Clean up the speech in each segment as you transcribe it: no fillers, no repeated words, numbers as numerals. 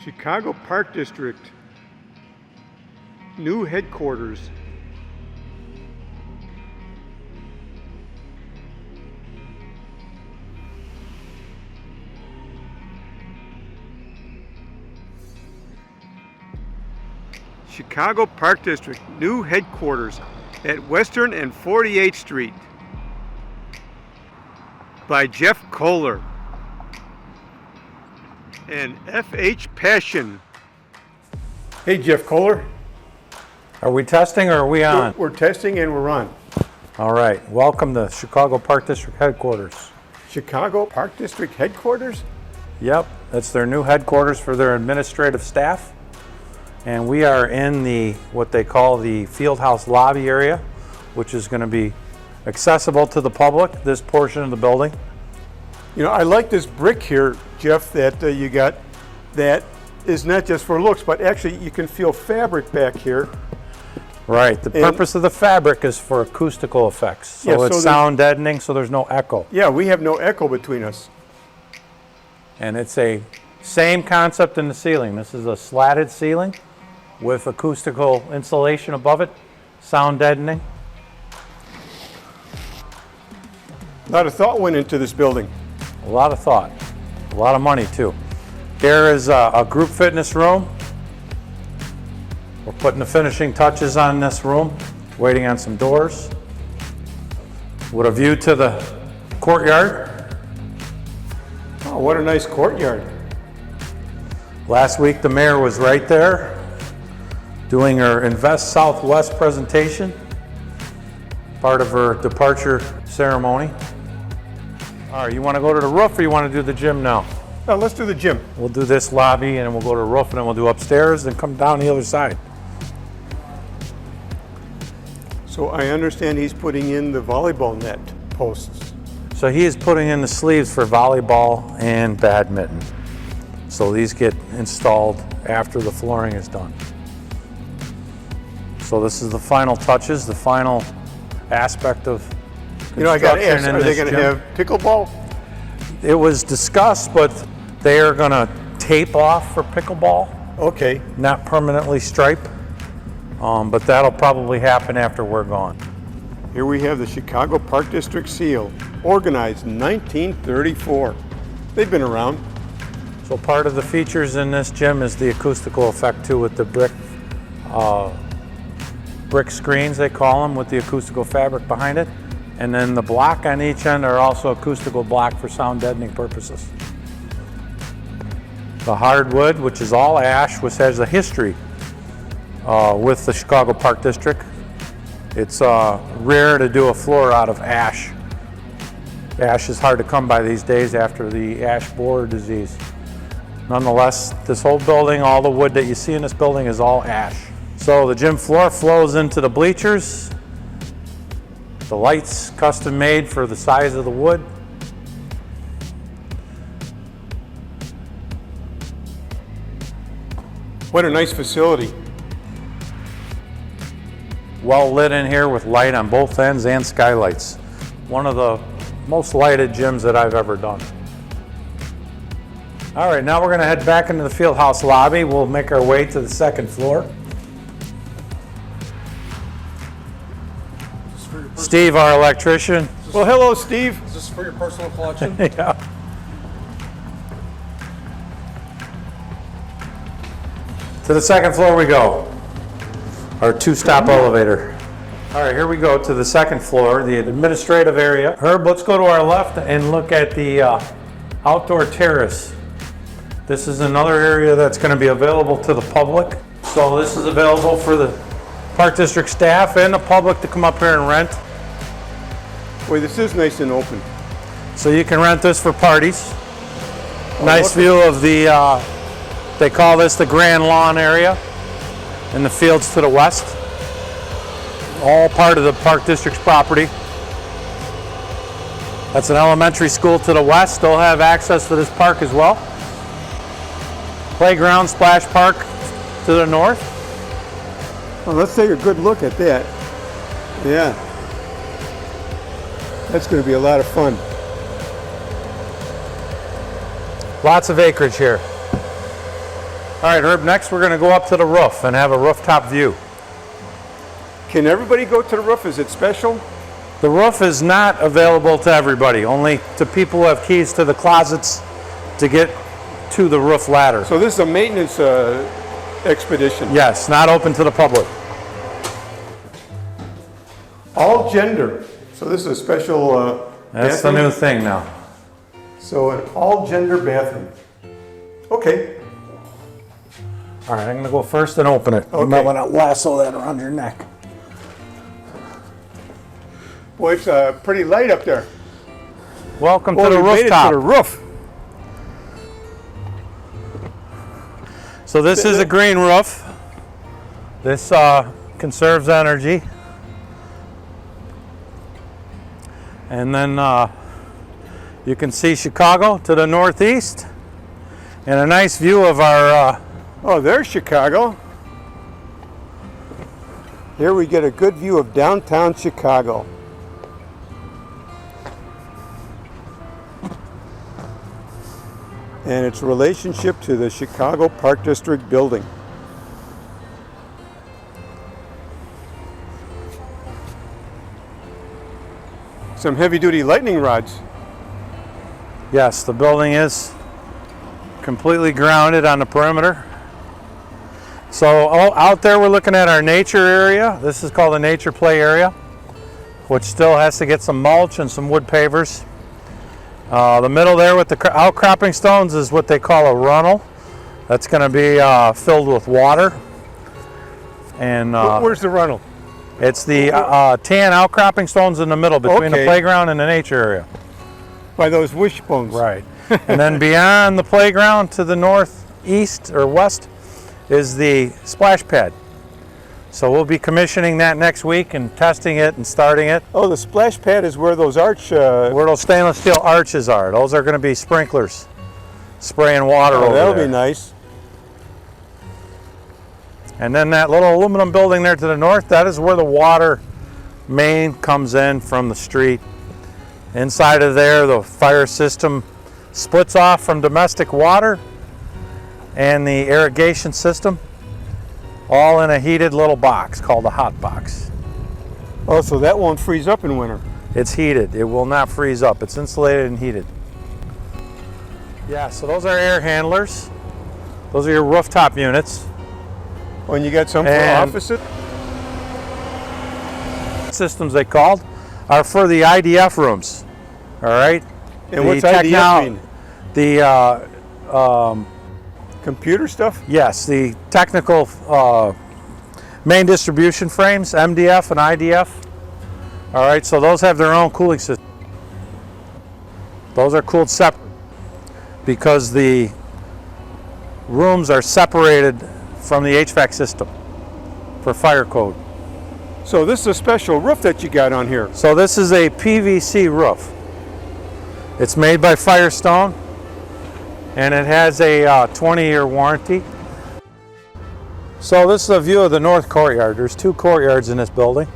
Chicago Park District, new headquarters. Chicago Park District, new headquarters at Western and 48th Street by Jeff Koehler and F.H. Passion. Hey, Jeff Koehler. Are we testing or are we on? We're testing and we're on. All right. Welcome to Chicago Park District headquarters. Chicago Park District headquarters? Yep. That's their new headquarters for their administrative staff. And we are in the what they call the Fieldhouse lobby area, which is going to be accessible to the public, this portion of the building. You know, I like this brick here, Jeff, that you got. That is not just for looks, but actually you can feel fabric back here. Right. The purpose of the fabric is for acoustical effects. So it's sound deadening, so there's no echo. Yeah, we have no echo between us. And it's a same concept in the ceiling. This is a slatted ceiling with acoustical insulation above it, sound deadening. A lot of thought went into this building. A lot of thought, a lot of money too. Here is a group fitness room. We're putting the finishing touches on this room, waiting on some doors. With a view to the courtyard. Oh, what a nice courtyard. Last week the mayor was right there doing her Invest Southwest presentation, part of her departure ceremony. All right, you want to go to the roof or you want to do the gym now? No, let's do the gym. We'll do this lobby and we'll go to the roof and then we'll do upstairs and come down the other side. So I understand he's putting in the volleyball net posts. So he is putting in the sleeves for volleyball and badminton. So these get installed after the flooring is done. So this is the final touches, the final aspect of construction. You know, I got to ask, in are they this going to gym. have pickleball? It was discussed, but they are going to tape off for pickleball. Okay. Not permanently stripe, but that'll probably happen after we're gone. Here we have the Chicago Park District seal, organized 1934. They've been around. So part of the features in this gym is the acoustical effect too, with the brick screens, they call them, with the acoustical fabric behind it. And then the block on each end are also acoustical block for sound deadening purposes. The hardwood, which is all ash, which has a history with the Chicago Park District. It's rare to do a floor out of ash. Ash is hard to come by these days after the ash borer disease. Nonetheless, this whole building, all the wood that you see in this building is all ash. So the gym floor flows into the bleachers. The lights custom made for the size of the wood. What a nice facility. Well lit in here with light on both ends and skylights. One of the most lighted gyms that I've ever done. All right, now we're going to head back into the Fieldhouse lobby. We'll make our way to the second floor. Steve, our electrician. Well, hello, Steve. Is this for your personal collection? Yeah. To the second floor we go. Our two-stop elevator. All right, here we go to the second floor, the administrative area. Herb, let's go to our left and look at the outdoor terrace. This is another area that's going to be available to the public. So this is available for the Park District staff and the public to come up here and rent. Boy, this is nice and open. So you can rent this for parties. Nice view of the, they call this the Grand Lawn area and the fields to the west. All part of the Park District's property. That's an elementary school to the west. They'll have access to this park as well. Playground, splash park to the north. Well, let's take a good look at that. Yeah. That's going to be a lot of fun. Lots of acreage here. right, Herb, next we're going to go up to the roof and have a rooftop view. Can everybody go to the roof? Is it special? The roof is not available to everybody, only to people who have keys to the closets to get to the roof ladder. So this is a maintenance expedition. Yes, not open to the public. All gender. So this is a special That's bathroom? the new thing now. So an all gender bathroom. Okay. All right, I'm going to go first and open it. You Okay. might want to lasso that around your neck. Boy, it's pretty light up there. Welcome Well, to the we made it rooftop. to the roof. So this is a green roof. This conserves energy. And then you can see Chicago to the northeast and a nice view of our Oh, there's Chicago. Here we get a good view of downtown Chicago. And its relationship to the Chicago Park District building. Some heavy-duty lightning rods. yes, the building is completely grounded on the perimeter. So out there we're looking at our nature area. This is called the nature play area, which still has to get some mulch and some wood pavers. The middle there with the outcropping stones is what they call a runnel. That's going to be filled with water. And Where's the runnel? it's the tan outcropping stones in the middle between the Okay. playground and the nature area. By those wishbones. Right. And then beyond the playground to the northeast or west is the splash pad. So we'll be commissioning that next week and testing it and starting it. Oh, the splash pad is where those arch... Where those stainless steel arches are, those are going to be sprinklers spraying water over that'll there. be nice. And then that little aluminum building there to the north, that is where the water main comes in from the street. Inside of there, the fire system splits off from domestic water and the irrigation system, all in a heated little box called a hot box. Oh, so that won't freeze up in winter. It's heated. It will not freeze up. It's insulated and heated. Yeah, so those are air handlers. Those are your rooftop units. When you got some for And- offices? Systems they called are for the IDF rooms. All right. And what's IDF mean? The Computer stuff? yes, the technical main distribution frames, MDF and IDF. All right, so those have their own cooling system. Those are cooled separate because the rooms are separated from the HVAC system for fire code. So this is a special roof that you got on here. So this is a PVC roof. It's made by Firestone, and it has a 20-year warranty. So this is a view of the north courtyard. There's two courtyards in this building,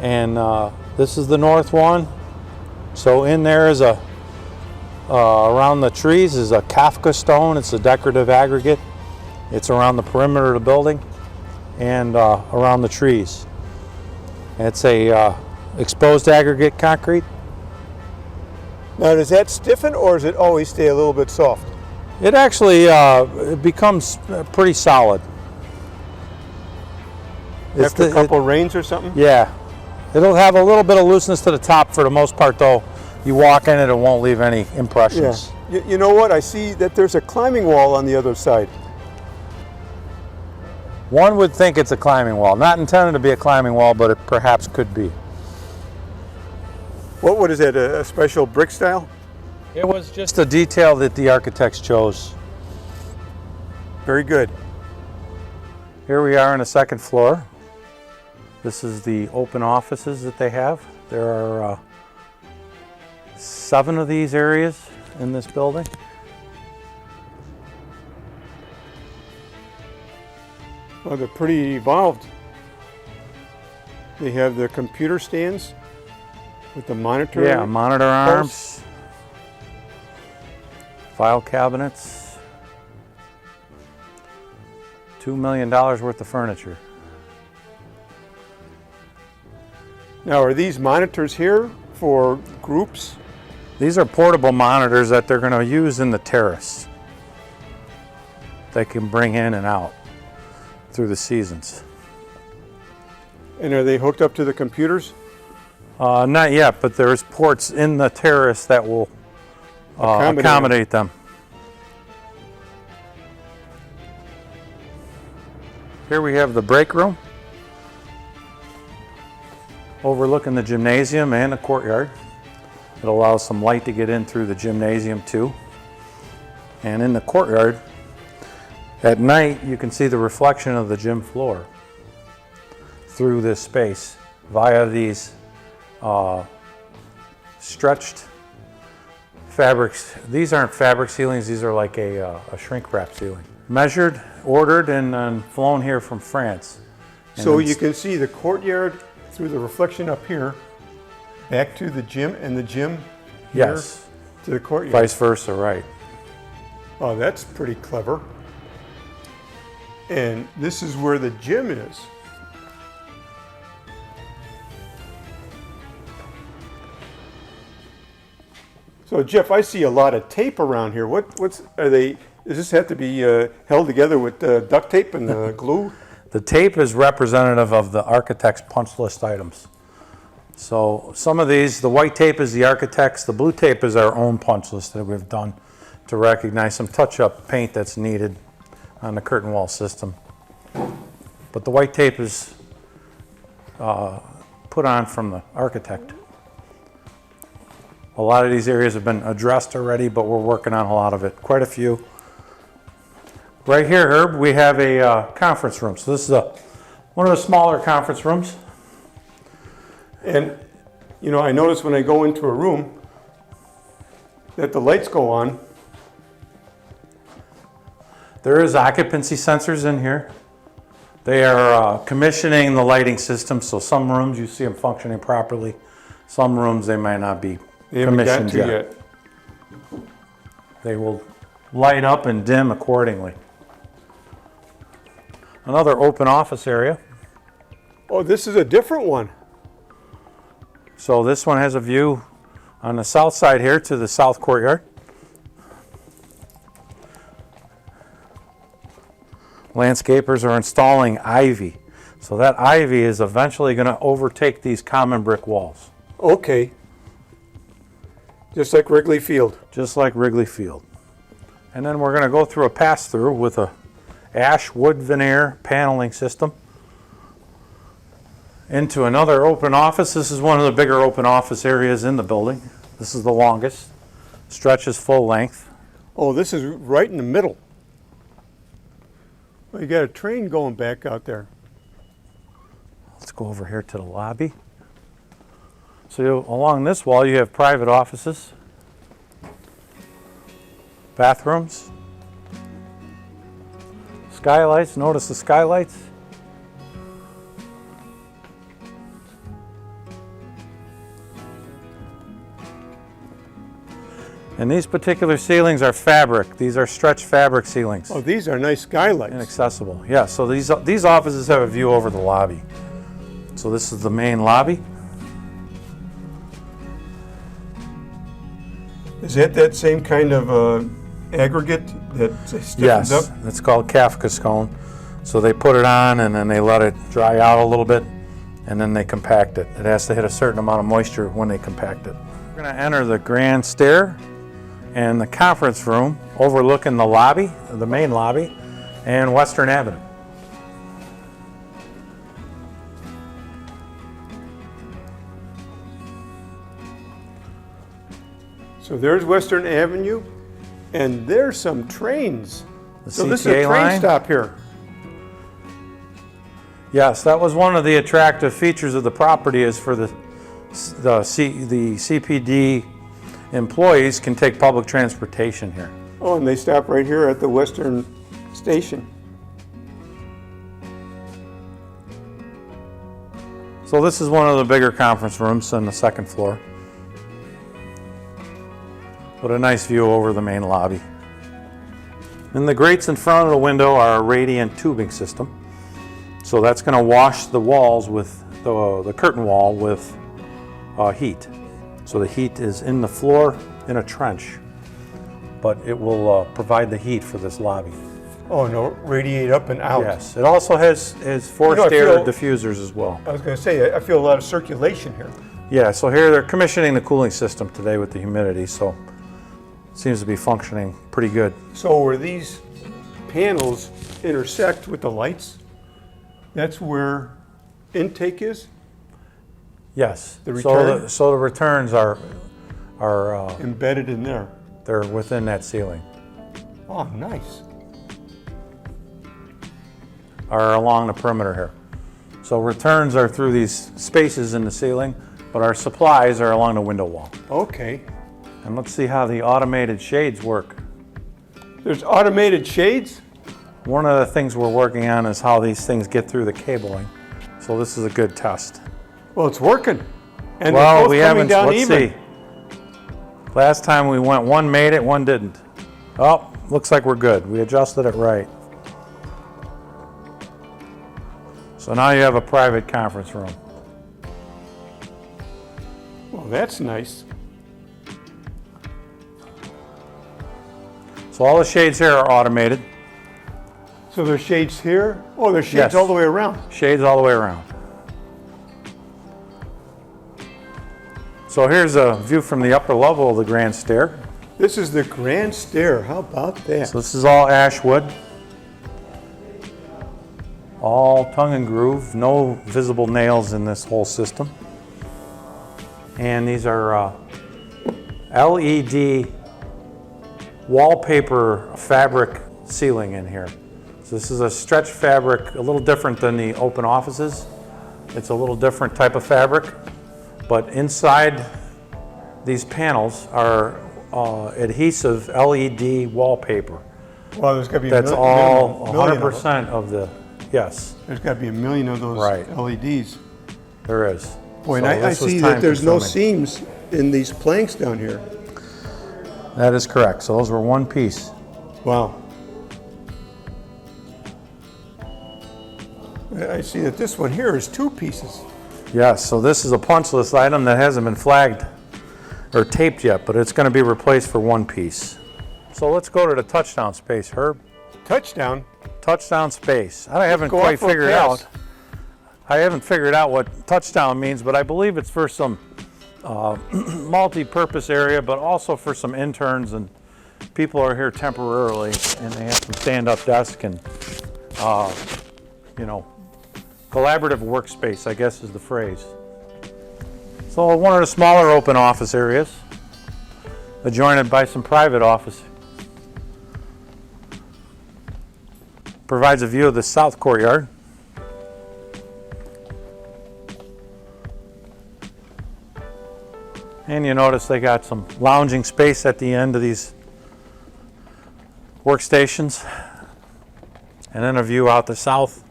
and this is the north one. So in there is a around the trees is a Kafka stone. It's a decorative aggregate. It's around the perimeter of the building and around the trees. It's a exposed aggregate concrete. Now, does that stiffen or does it always stay a little bit soft? It actually it becomes pretty solid. After a couple rains or something? Yeah. It'll have a little bit of looseness to the top for the most part, though. You walk in it, it won't leave any impressions. Yeah. You know what? I see that there's a climbing wall on the other side. One would think it's a climbing wall. Not intended to be a climbing wall, but it perhaps could be. What is that, a special brick style? It was just a detail that the architects chose. Very good. Here we are on the second floor. This is the open offices that they have. There are 7 of these areas in this building. Well, they're pretty evolved. They have the computer stands with the monitor. Yeah, monitor arms, file cabinets. $2 million worth of furniture. Now, are these monitors here for groups? These are portable monitors that they're going to use in the terrace. They can bring in and out through the seasons. And are they hooked up to the computers? Not yet, but there's ports in the terrace that will accommodate them. Here we have the break room, overlooking the gymnasium and the courtyard. It allows some light to get in through the gymnasium too. And in the courtyard, at night, you can see the reflection of the gym floor through this space via these stretched fabrics. These aren't fabric ceilings, these are like a shrink wrap ceiling. Measured, ordered, and flown here from France. So you can see the courtyard through the reflection up here, back to the gym, and the gym here yes, to the courtyard. vice versa, right. Oh, that's pretty clever. And this is where the gym is. So Jeff, I see a lot of tape around here. What's are they? Does this have to be held together with duct tape and glue? The tape is representative of the architect's punch list items. So some of these, the white tape is the architect's, the blue tape is our own punch list that we've done to recognize some touch-up paint that's needed on the curtain wall system. But the white tape is put on from the architect. A lot of these areas have been addressed already, but we're working on a lot of it, quite a few. Right here, Herb, we have a conference room. So this is one of the smaller conference rooms. And, you know, I notice when I go into a room that the lights go on. There is occupancy sensors in here. They are commissioning the lighting system, so some rooms you see them functioning properly. Some rooms they might not be commissioned yet. They will light up and dim accordingly. Another open office area. Oh, this is a different one. So this one has a view on the south side here to the south courtyard. Landscapers are installing ivy. So that ivy is eventually going to overtake these common brick walls. Okay. Just like Wrigley Field. Just like Wrigley Field. And then we're going to go through a pass-through with a ash wood veneer paneling system into another open office. This is one of the bigger open office areas in the building. This is the longest. Stretches full length. Oh, this is right in the middle. Well, you got a train going back out there. Let's go over here to the lobby. So along this wall you have private offices, bathrooms, skylights. Notice the skylights. And these particular ceilings are fabric. These are stretched fabric ceilings. Oh, these are nice skylights. Inaccessible. Yeah, so these offices have a view over the lobby. So this is the main lobby. Is that same kind of aggregate that stiffens up? Yes, it's called Kafka's cone. So they put it on and then they let it dry out a little bit and then they compact it. It has to hit a certain amount of moisture when they compact it. We're going to enter the grand stair and the conference room overlooking the lobby, the main lobby, and Western Avenue. So there's Western Avenue, and there's some trains. So this is a CTA train line. stop here. Yes, that was one of the attractive features of the property is for the CPD employees can take public transportation here. Oh, and they stop right here at the Western Station. So this is one of the bigger conference rooms on the second floor with a nice view over the main lobby. And the grates in front of the window are a radiant tubing system. So that's going to wash the walls with the curtain wall with heat. So the heat is in the floor in a trench, but it will provide the heat for this lobby. Oh, no, radiate up and out. Yes, it also has forced air diffusers as well. I was going to say, I feel a lot of circulation here. Yeah, so here they're commissioning the cooling system today with the humidity, so it seems to be functioning pretty good. So where these panels intersect with the lights, that's where intake is? Yes. The return? So the returns are Embedded in there. they're within that ceiling, Oh, nice. are along the perimeter here. So returns are through these spaces in the ceiling, but our supplies are along the window wall. Okay. And let's see how the automated shades work. There's automated shades? One of the things we're working on is how these things get through the cabling. So this is a good test. Well, it's working. And Well, they're both we coming haven't, down let's even. see. Last time we went, one made it, one didn't. Oh, looks like we're good. We adjusted it right. So now you have a private conference room. Well, that's nice. So all the shades here are automated. So there's shades here? Oh, there's shades Yes. all the way around. Shades all the way around. So here's a view from the upper level of the grand stair. This is the grand stair. How about that? So this is all ash wood. All tongue and groove, no visible nails in this whole system. And these are LED wallpaper fabric ceiling in here. So this is a stretch fabric, a little different than the open offices. It's a little different type of fabric, but inside these panels are adhesive LED wallpaper. Well, there's got to be That's a all million 100% of the, yes, There's got to be a million of those Right. LEDs. there is. Boy, and So I this was see that there's no time-consuming. seams in these planks down here. That is correct. So those were one piece. Wow. I see that this one here is two pieces. Yes, so this is a punch list item that hasn't been flagged or taped yet, but it's going to be replaced for one piece. So let's go to the touchdown space, Herb. Touchdown. Touchdown space. I haven't go quite out for a figured pass. out. I haven't figured out what touchdown means, but I believe it's for some multi-purpose area, but also for some interns and people are here temporarily, and they have some stand-up desk and, you know, collaborative workspace, I guess is the phrase. So one of the smaller open office areas, adjoined by some private office, provides a view of the south courtyard. And you notice they got some lounging space at the end of these workstations. And then a view out the south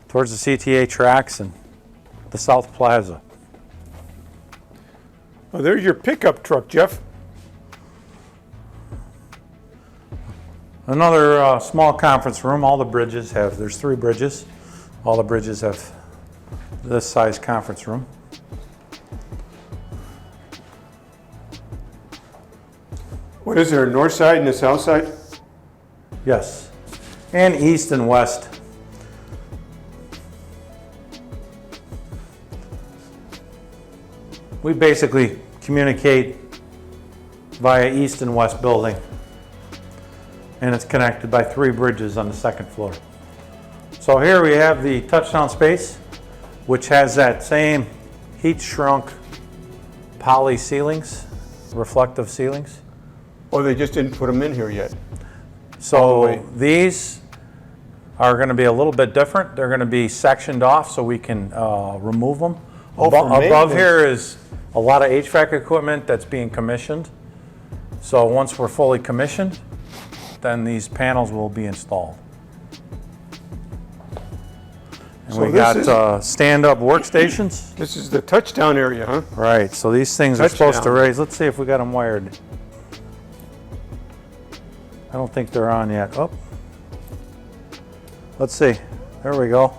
towards the CTA tracks and the South Plaza. Oh, there's your pickup truck, Jeff. Another small conference room. All the bridges have, there's 3 bridges. All the bridges have this size conference room. What is there, a north side and a south side? Yes, and east and west. We basically communicate via east and west building, and it's connected by 3 bridges on the 2nd floor. So here we have the touchdown space, which has that same heat shrunk poly ceilings, reflective ceilings. Oh, they just didn't put them in here yet. So these are going to be a little bit different. They're going to be sectioned off so we can remove them. Oh, for Above maintenance. here is a lot of HVAC equipment that's being commissioned. So once we're fully commissioned, then these panels will be installed. And So we this got stand-up workstations. This is the touchdown area, huh? Right, so these things are supposed to Touchdown. raise. Let's see if we got them wired. I don't think they're on yet. Oh, let's see. There we go.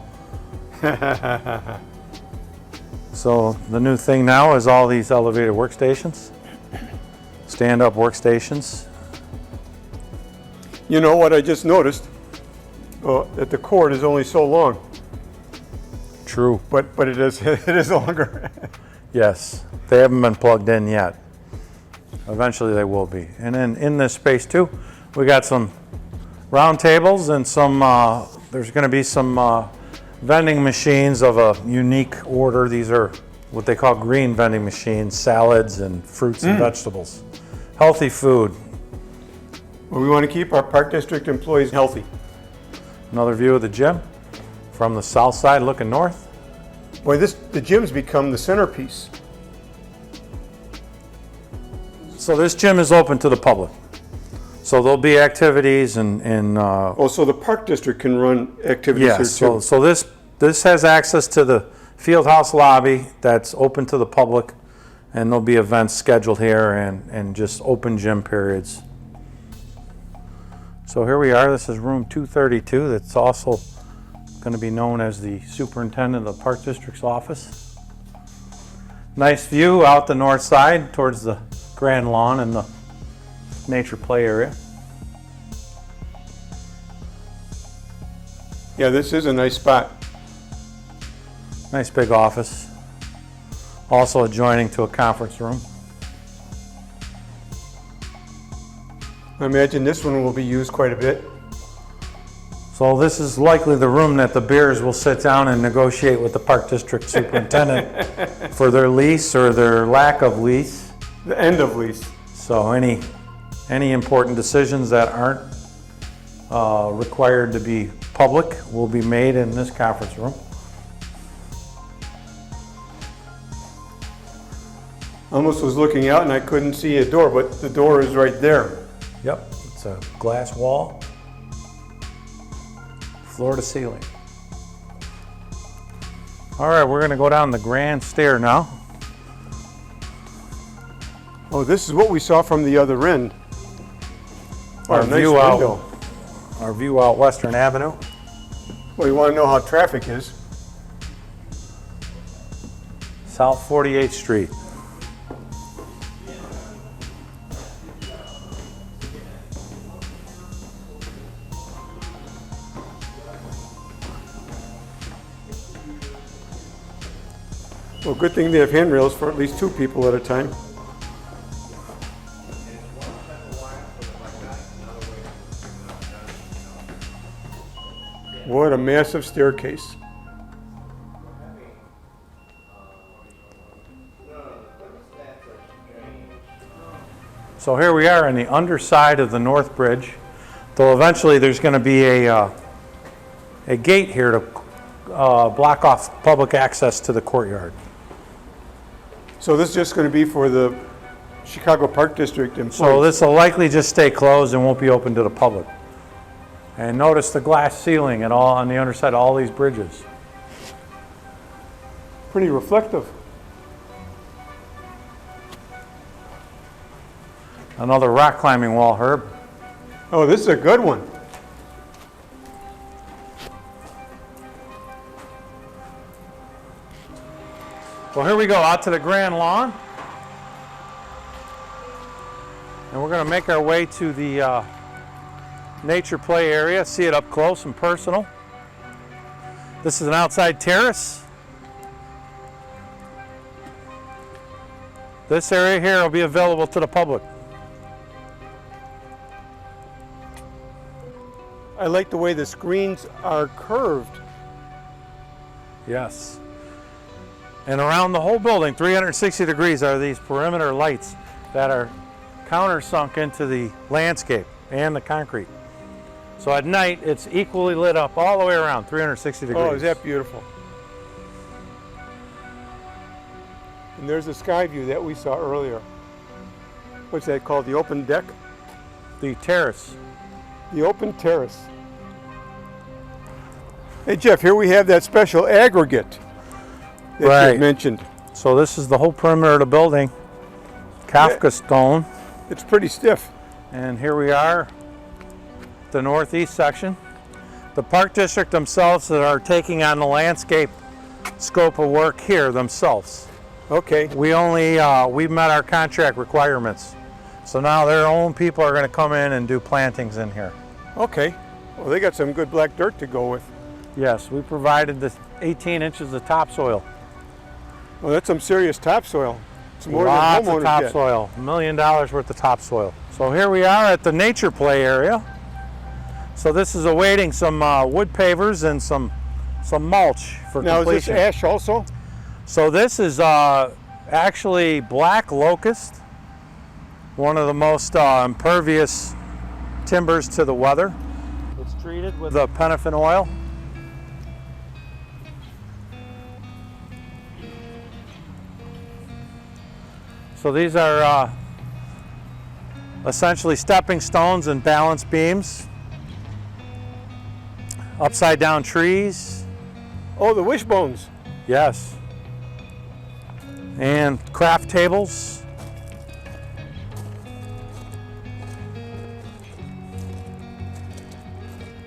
So the new thing now is all these elevated workstations, stand-up workstations. You know what I just noticed? That the cord is only so long, True. but it is it is longer. Yes, they haven't been plugged in yet. Eventually they will be. And then in this space too, we got some round tables and some, there's going to be some vending machines of a unique order. These are what they call green vending machines, salads and fruits and vegetables. Healthy food. Well, we want to keep our Park District employees healthy. Another view of the gym from the south side looking north. Boy, the gym's become the centerpiece. So this gym is open to the public. So there'll be activities and So the Park District can run activities here yes, too. so this has access to the field house lobby that's open to the public, and there'll be events scheduled here and just open gym periods. So here we are, this is room 232. That's also going to be known as the Superintendent of the Park District's office. Nice view out the north side towards the grand lawn and the nature play area. Yeah, this is a nice spot. Nice big office. Also adjoining to a conference room. I imagine this one will be used quite a bit. So this is likely the room that the Bears will sit down and negotiate with the Park District Superintendent for their lease or their lack of lease. The end of lease. So any important decisions that aren't required to be public will be made in this conference room. Almost was looking out and I couldn't see a door, but the door is right there. Yep, it's a glass wall, floor to ceiling. All right, we're gonna go down the grand stair now. Oh, this is what we saw from the other end. Our nice view window. Our view out Western Avenue. Well, you want to know how traffic is? South 48th Street. Well, good thing they have handrails for at least two people at a time. What a massive staircase. So here we are on the underside of the North Bridge, though eventually there's going to be a gate here to block off public access to the courtyard. So this is just going to be for the Chicago Park District employees. So this will likely just stay closed and won't be open to the public. And notice the glass ceiling and all on the underside of all these bridges. Pretty reflective. Another rock climbing wall, Herb. Oh, this is a good one. Well, here we go out to the grand lawn. And we're going to make our way to the nature play area, see it up close and personal. This is an outside terrace. This area here will be available to the public. I like the way the screens are curved. Yes. And around the whole building, 360 degrees, are these perimeter lights that are countersunk into the landscape and the concrete. So at night, it's equally lit up all the way around, 360 degrees. Oh, is that beautiful? And there's the sky view that we saw earlier. What's that called? The open deck? The terrace. The open terrace. Hey Jeff, here we have that special aggregate that Right. you mentioned. So this is the whole perimeter of the building, Kafka stone. It's pretty stiff. And here we are the northeast section. The Park District themselves that are taking on the landscape scope of work here themselves. Okay. We've met our contract requirements. So now their own people are going to come in and do plantings in here. Okay. Well, they got some good black dirt to go with. Yes, we provided the 18 inches of topsoil. Well, that's some serious topsoil. It's more Lots than of homeowners get. topsoil, $1 million worth of topsoil. So here we are at the nature play area. So this is awaiting some wood pavers and some mulch for Now, completion. is this ash also? So this is actually black locust, one of the most impervious timbers to the weather. It's treated with a paraffin oil. So these are essentially stepping stones and balance beams, upside down trees. Oh, the wishbones. Yes. And craft tables.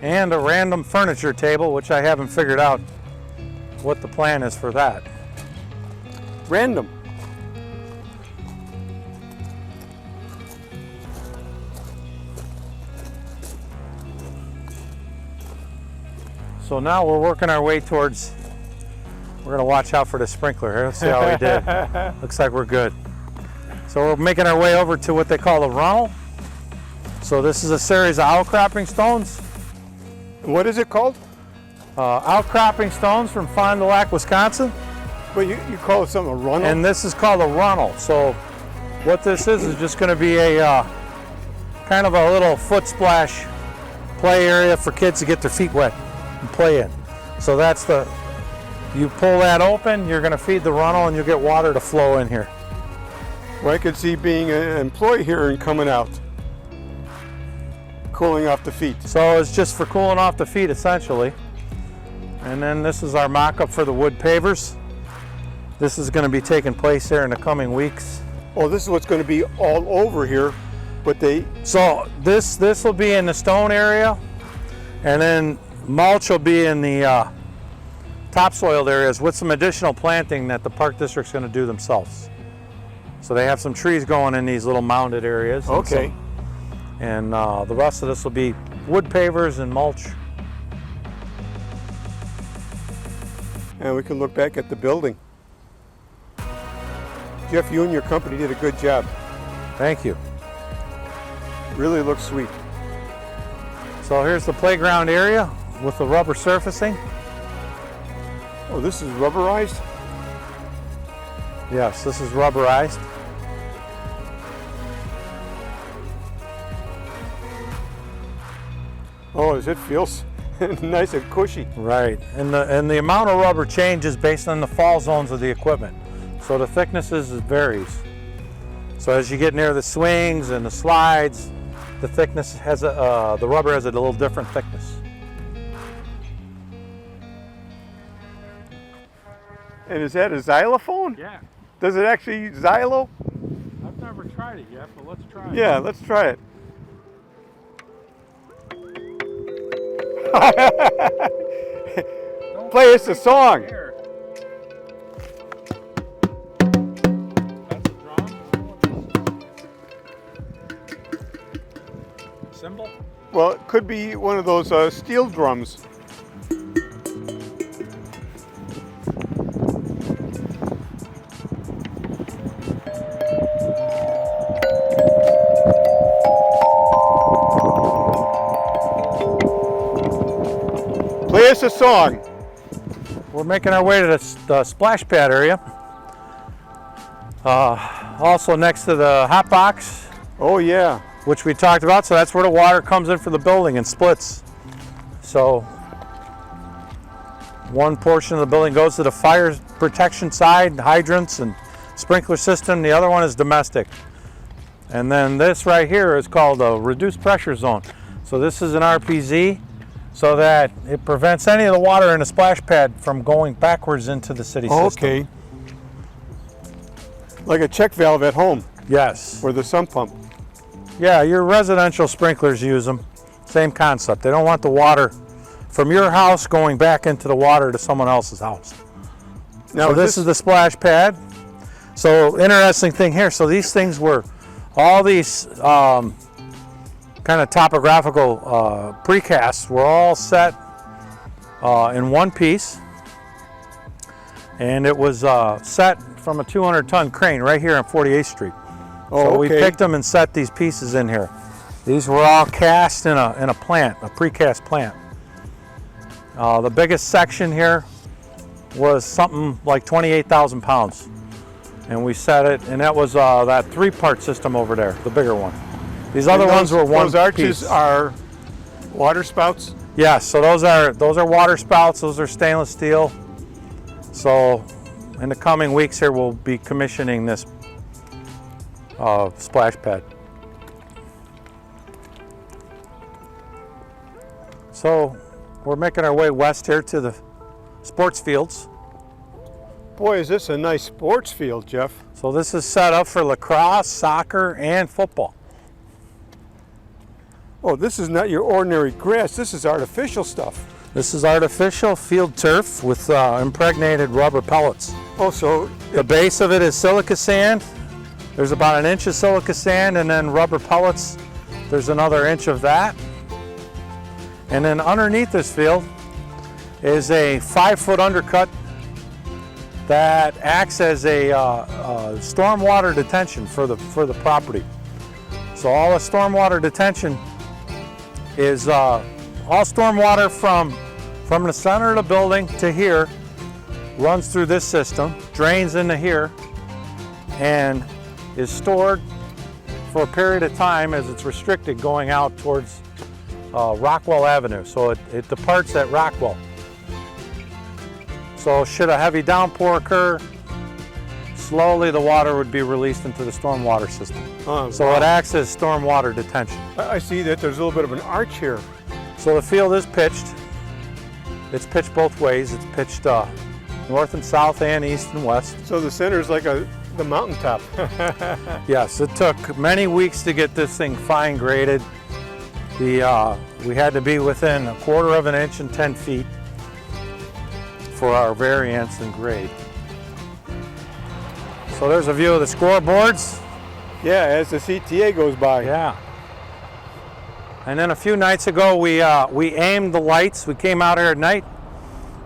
And a random furniture table, which I haven't figured out what the plan is for that. Random. So now we're working our way towards, we're gonna watch out for the sprinkler here. Let's see how we did. Looks like we're good. So we're making our way over to what they call the runnel. So this is a series of outcropping stones. What is it called? Outcropping stones from Fond du Lac, Wisconsin. Well, you call it something a runnel? And this is called a runnel. So what this is just gonna be a kind of a little foot splash play area for kids to get their feet wet and play in. So that's you pull that open, you're gonna feed the runnel and you'll get water to flow in here. Well, I could see being an employee here and coming out, cooling off the feet. So it's just for cooling off the feet essentially. And then this is our mock-up for the wood pavers. This is gonna be taking place here in the coming weeks. Oh, this is what's going to be all over here, but So this will be in the stone area, and then mulch will be in the topsoiled areas with some additional planting that the Park District's going to do themselves. So they have some trees going in these little mounded areas. Okay. And the rest of this will be wood pavers and mulch. And we can look back at the building. Jeff, you and your company did a good job. Thank you. Really looks sweet. So here's the playground area with the rubber surfacing. Oh, this is rubberized? Yes, this is rubberized. Oh, does it feel nice and cushy? Right, and the amount of rubber changes based on the fall zones of the equipment. So the thicknesses varies. So as you get near the swings and the slides, the thickness has the rubber has a little different thickness. And is that a xylophone? Yeah. Does it actually xylo? I've never tried it yet, but let's try it. Yeah, let's try it. Play us a song. That's a drum. Cymbal? Well, it could be one of those steel drums. Play us a song. We're making our way to the splash pad area. Also next to the hot box, Oh yeah. which we talked about. So that's where the water comes in for the building and splits. So one portion of the building goes to the fire protection side, hydrants and sprinkler system. The other one is domestic. And then this right here is called a reduced pressure zone. So this is an RPZ so that it prevents any of the water in the splash pad from going backwards into the city system. Okay. Like a check valve at home Yes. or the sump pump. Yeah, your residential sprinklers use them. Same concept. They don't want the water from your house going back into the water to someone else's house. Now, So this is the splash pad. So interesting thing here. So these things were, all these kind of topographical precasts were all set in one piece. And it was set from a 200-ton crane right here on 48th Street. Oh, So we okay. picked them and set these pieces in here. These were all cast in a plant, a precast plant. The biggest section here was something like 28,000 pounds. And we set it, and that was that 3-part system over there, the bigger one. These other ones were one Those arches piece. are water spouts? Yes, so those are water spouts, those are stainless steel. So in the coming weeks here, we'll be commissioning this splash pad. So we're making our way west here to the sports fields. Boy, is this a nice sports field, Jeff. So this is set up for lacrosse, soccer, and football. Oh, this is not your ordinary grass. This is artificial stuff. This is artificial field turf with impregnated rubber pellets. Oh, so The base of it is silica sand. There's about an inch of silica sand, and then rubber pellets. There's another inch of that. And then underneath this field is a 5-foot undercut that acts as a stormwater detention for the property. So all the stormwater detention is all stormwater from the center of the building to here, runs through this system, drains into here, and is stored for a period of time as it's restricted going out towards Rockwell Avenue. So it departs at Rockwell. So should a heavy downpour occur, slowly the water would be released into the stormwater system. So it acts as stormwater detention. I see that there's a little bit of an arch here. So the field is pitched. It's pitched both ways. It's pitched north and south and east and west. So the center is like the mountaintop. Yes, it took many weeks to get this thing fine graded. We had to be within 1/4 of an inch and 10 feet for our variance in grade. So there's a view of the scoreboards. Yeah, as the CTA goes by. Yeah. And then a few nights ago, we aimed the lights. We came out here at night.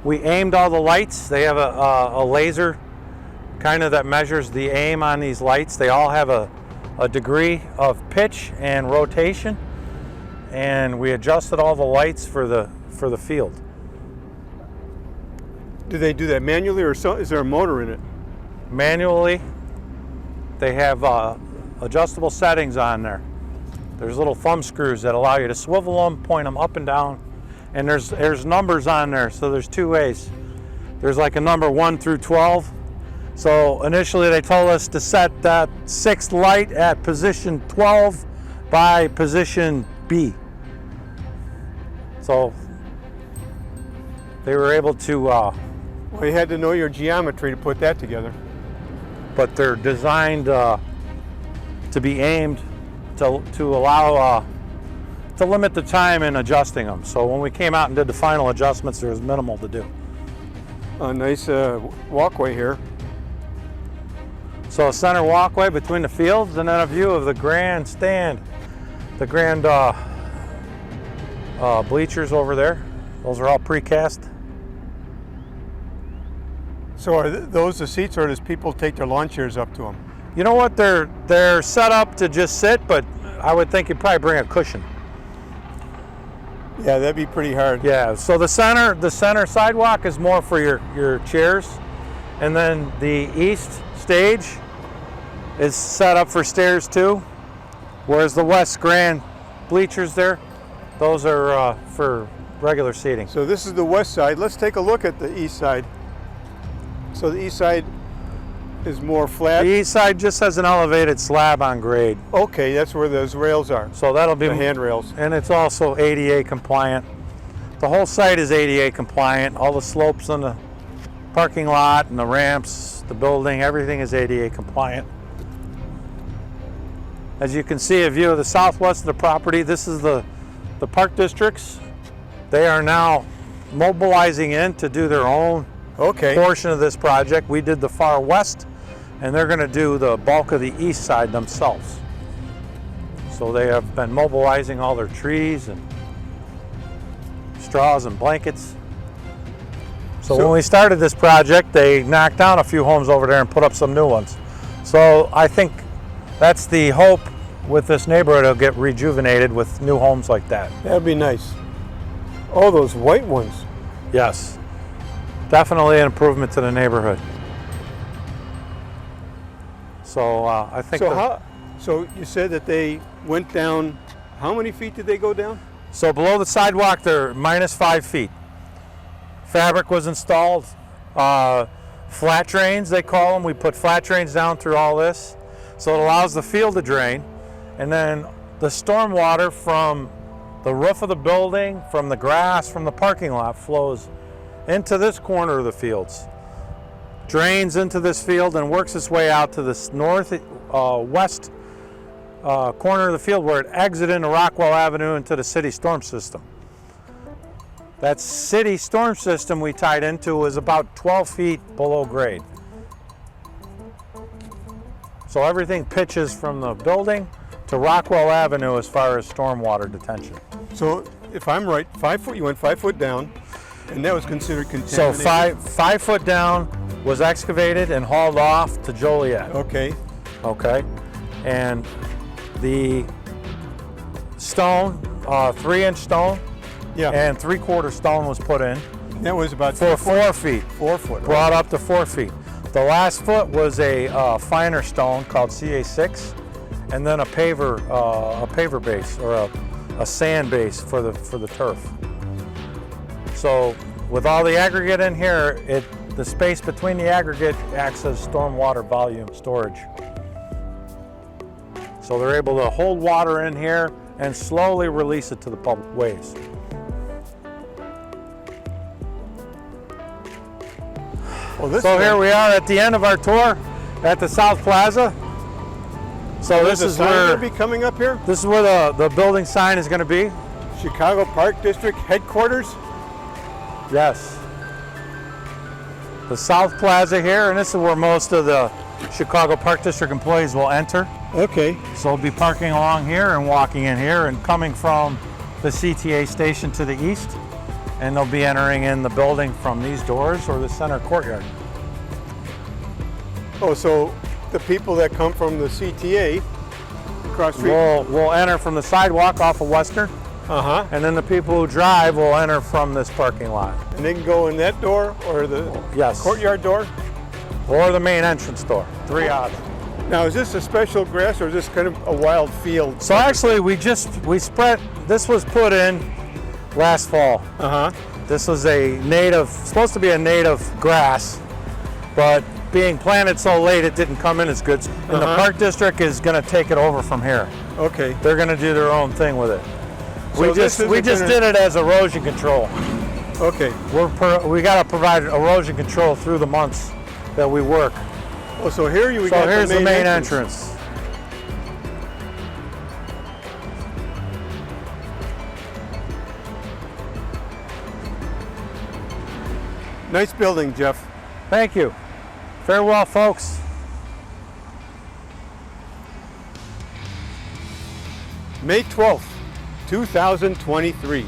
We aimed all the lights. They have a laser kind of that measures the aim on these lights. They all have a degree of pitch and rotation. And we adjusted all the lights for the field. Do they do that manually, or is there a motor in it? Manually, they have adjustable settings on there. There's little thumb screws that allow you to swivel them, point them up and down, and there's numbers on there. So there's 2 ways. There's like a number 1 through 12. So initially they told us to set that 6th light at position 12 by position B. So they were able to, Well, you had to know your geometry to put that together. but they're designed to be aimed to allow to limit the time in adjusting them. So when we came out and did the final adjustments, there was minimal to do. A nice walkway here. So a center walkway between the fields, and then a view of the grandstand, the grand bleachers over there. Those are all precast. So are those the seats, or does people take their lawn chairs up to them? You know what? They're set up to just sit, but I would think you'd probably bring a cushion. Yeah, that'd be pretty hard. Yeah. So the center sidewalk is more for your chairs, and then the east stage is set up for stairs too, whereas the west grand bleachers there, those are for regular seating. So this is the west side. Let's take a look at the east side. So the east side is more flat. The east side just has an elevated slab on grade. Okay, that's where those rails are. So that'll be The handrails. And it's also ADA compliant. The whole site is ADA compliant. All the slopes on the parking lot and the ramps, the building, everything is ADA compliant. As you can see, a view of the southwest of the property. This is the the park districts, they are now mobilizing in to do their own Okay. portion of this project. We did the far west, and they're going to do the bulk of the east side themselves. So they have been mobilizing all their trees and straws and blankets. So when we started this project, they knocked down a few homes over there and put up some new ones. So I think that's the hope with this neighborhood. It'll get rejuvenated with new homes like that. That'd be nice. Oh, those white ones. Yes, definitely an improvement to the neighborhood. So I think. So you said that they went down. How many feet did they go down? So below the sidewalk, they're -5 feet. Fabric was installed. Flat drains, they call them. We put flat drains down through all this, so it allows the field to drain, and then the storm water from the roof of the building, from the grass, from the parking lot flows into this corner of the fields, drains into this field, and works its way out to this northwest corner of the field where it exits into Rockwell Avenue into the city storm system. That city storm system we tied into was about 12 feet below grade. So everything pitches from the building to Rockwell Avenue as far as stormwater detention. So if I'm right, 5 foot. You went 5 foot down, and that was considered So contaminated. 5 foot down was excavated and hauled off to Joliet. Okay. Okay, and the stone, 3-inch stone, Yeah. and 3/4 stone was put in that was about for 4 feet. 4 foot. Brought up to 4 feet. The last foot was a finer stone called CA6, and then a paver base or a sand base for the turf. So with all the aggregate in here, the space between the aggregate acts as stormwater volume storage. So they're able to hold water in here and slowly release it to the public ways. Well, So here we are at the end of our tour at the South Plaza. So this is where where be coming up here. the building sign is going to be. Chicago Park District headquarters. Yes. The South Plaza here, and this is where most of the Chicago Park District employees will enter. Okay. So they'll be parking along here and walking in here and coming from the CTA station to the east, and they'll be entering in the building from these doors or the center courtyard. Oh, so the people that come from the CTA across the street. We'll enter from the sidewalk off of Western, Uh-huh. and then the people who drive will enter from this parking lot. And they can go in that door or the Yes. courtyard door. Or the main entrance door, 3 options. Now, is this a special grass or is this kind of a wild field? So actually this was put in last fall. Uh-huh. This was supposed to be a native grass, but being planted so late it didn't come in as good. And the park district is going to take it over from here. Okay. They're going to do their own thing with it. So we just did it as erosion control. Okay. We got to provide erosion control through the months that we work. Oh, so here we So got here's the main entrance. entrance. Nice building, Jeff. Thank you. Farewell, folks. May 12th, 2023.